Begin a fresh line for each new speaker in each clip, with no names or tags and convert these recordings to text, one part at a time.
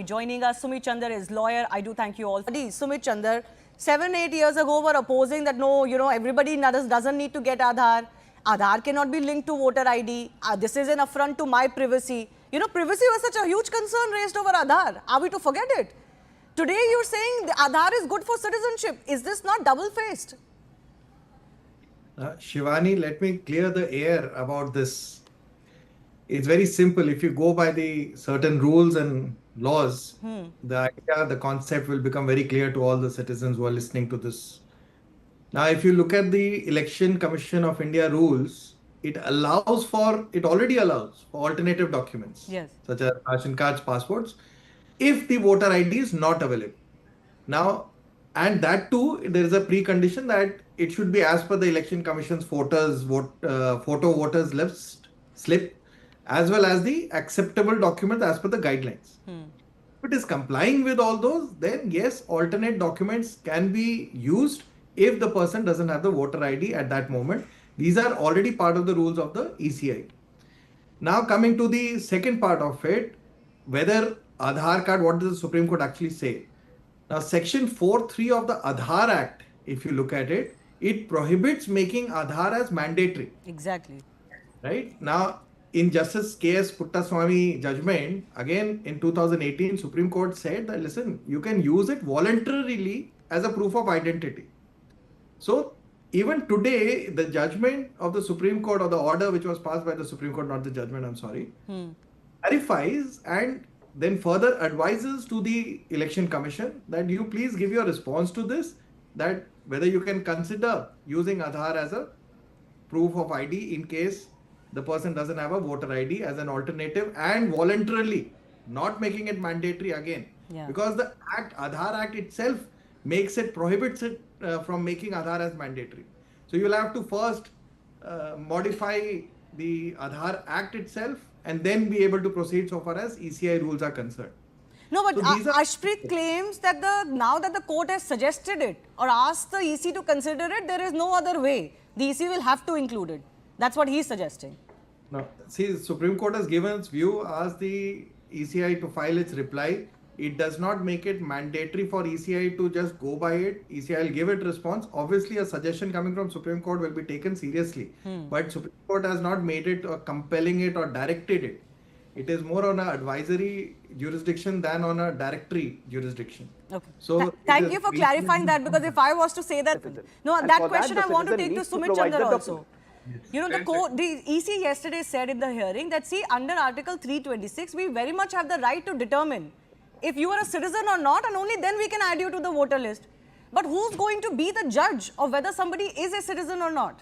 Shivani joining us. Sumit Chandar is lawyer. I do thank you all. Sumit Chandar, 7-8 years ago were opposing that no, everybody doesn't need to get Aadhaar. Aadhaar cannot be linked to voter ID. This is an affront to my privacy. Privacy was such a huge concern raised over Aadhaar. Are we to forget it? Today you're saying the Aadhaar is good for citizenship. Is this not double-faced?
Shivani, let me clear the air about this. It's very simple. If you go by the certain rules and laws, the idea, the concept will become very clear to all the citizens who are listening to this. Now, if you look at the Election Commission of India rules, it already allows for alternative documents, such as ration cards, passports, if the voter ID is not available. Now, and that too, there is a precondition that it should be as per the Election Commission's photo voters list slip, as well as the acceptable documents as per the guidelines. If it is complying with all those, then yes, alternate documents can be used if the person doesn't have the voter ID at that moment. These are already part of the rules of the ECI. Now coming to the second part of it, whether Aadhaar card, what does the Supreme Court actually say? Now section 4(3) of the Aadhaar Act, if you look at it, it prohibits making Aadhaar as mandatory.
Exactly.
Right? Now, in Justice K.S. Puttaswamy judgment, again in 2018, Supreme Court said that, listen, you can use it voluntarily as a proof of identity. So, even today, the judgment of the Supreme Court, or the order which was passed by the Supreme Court, not the judgment, I'm sorry, clarifies and then further advises to the Election Commission that you please give your response to this, that whether you can consider using Aadhaar as a proof of ID in case the person doesn't have a voter ID as an alternative, and voluntarily, not making it mandatory again. Because the Aadhaar Act itself prohibits it from making Aadhaar as mandatory. So you'll have to first modify the Aadhaar Act itself and then be able to proceed so far as ECI rules are concerned.
No, but Ashpreet claims that now that the court has suggested it or asked the EC to consider it, there is no other way. The EC will have to include it. That's what he's suggesting.
No, see, the Supreme Court has given its view, asked the ECI to file its reply. It does not make it mandatory for ECI to just go by it. ECI will give it response. Obviously, a suggestion coming from Supreme Court will be taken seriously. But Supreme Court has not made it or compelling it or directed it. It is more on an advisory jurisdiction than on a directory jurisdiction.
Okay. So thank you for clarifying that, because if I was to say that, that question I want to take to Sumit Chandar also. The EC yesterday said in the hearing that, see, under Article 326, we very much have the right to determine if you are a citizen or not, and only then we can add you to the voter list. But who's going to be the judge of whether somebody is a citizen or not?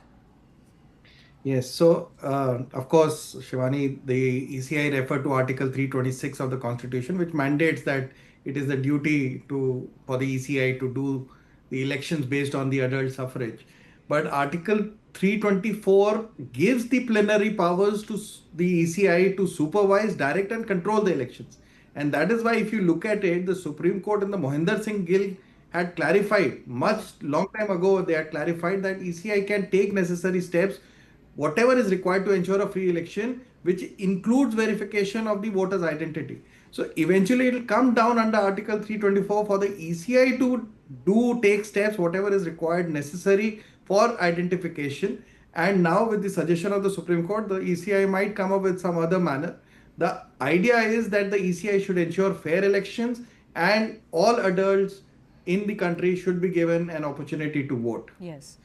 Yes, so of course, Shivani, the ECI referred to Article 326 of the Constitution, which mandates that it is the duty for the ECI to do the elections based on the adult suffrage. But Article 324 gives the plenary powers to the ECI to supervise, direct and control the elections. And that is why, if you look at it, the Supreme Court in the Mohinder Singh Gill had clarified, long time ago, they had clarified that ECI can take necessary steps, whatever is required to ensure a free election, which includes verification of the voter's identity. So eventually it will come down under Article 324 for the ECI to take steps, whatever is required, necessary for identification. And now with the suggestion of the Supreme Court, the ECI might come up with some other manner. The idea is that the ECI should ensure fair elections and all adults in the country should be given an opportunity to vote.
Yes.